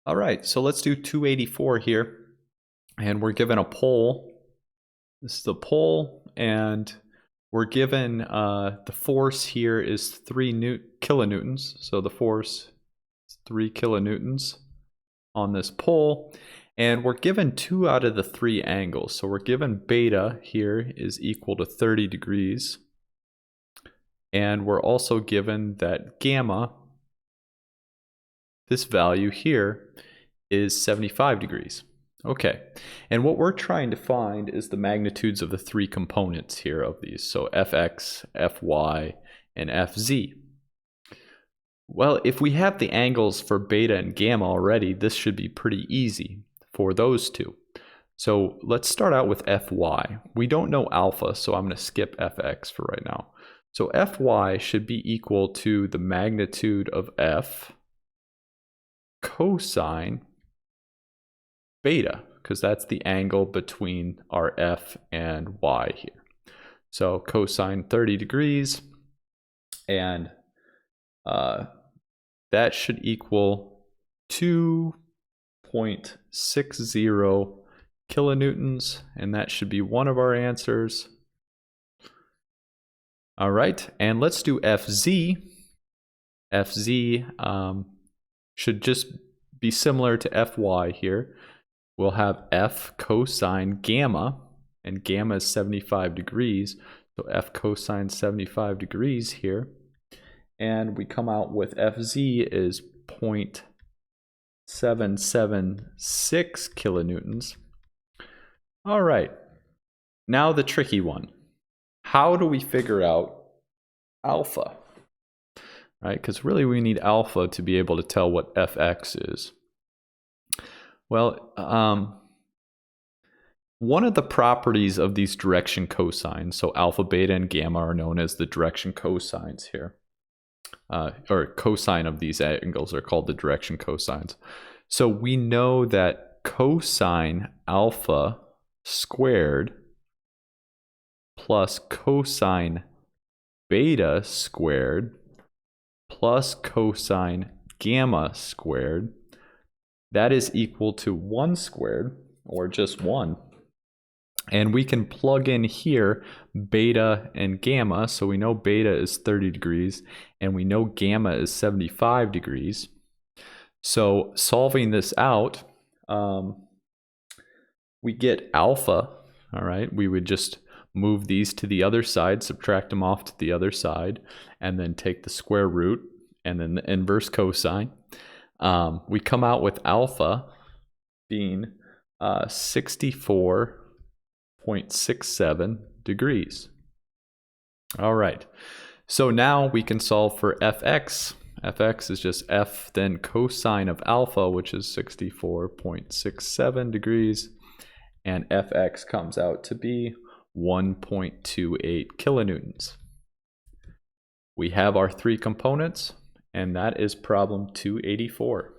All right, so let's do 284 here. And we're given a pole. This is the pole, and we're given the force here is 3 kilonewtons. So the force is 3 kilonewtons on this pole. And we're given 2 out of the 3 angles. So we're given beta here is equal to 30 degrees. And we're also given that gamma, this value here, is 75 degrees. Okay, and what we're trying to find is the magnitudes of the 3 components here of these. So fx, fy, and fz. Well, if we have the angles for beta and gamma already, this should be pretty easy for those two. So let's start out with fy. We don't know alpha, so I'm going to skip fx for right now. So fy should be equal to the magnitude of f cosine beta, because that's the angle between our f and y here. So cosine 30 degrees, and that should equal 2.60 kilonewtons, and that should be one of our answers. All right, and let's do fz. Fz should just be similar to fy here. We'll have f cosine gamma, and gamma is 75 degrees, so f cosine 75 degrees here. And we come out with fz is 0.776 kilonewtons. All right, now the tricky one. How do we figure out alpha? Right, because really we need alpha to be able to tell what fx is. Well, one of the properties of these direction cosines, so alpha, beta, and gamma are known as the direction cosines here. Or cosine of these angles are called the direction cosines. So we know that cosine alpha squared plus cosine beta squared plus cosine gamma squared, that is equal to 1 squared, or just 1. And we can plug in here beta and gamma. So we know beta is 30 degrees, and we know gamma is 75 degrees. So solving this out, we get alpha. All right, we would just move these to the other side, subtract them off to the other side, and then take the square root and then the inverse cosine. We come out with alpha being 64.67 degrees. All right, so now we can solve for fx. Fx is just f then cosine of alpha, which is 64.67 degrees, and fx comes out to be 1.28 kilonewtons. We have our 3 components, and that is problem 284.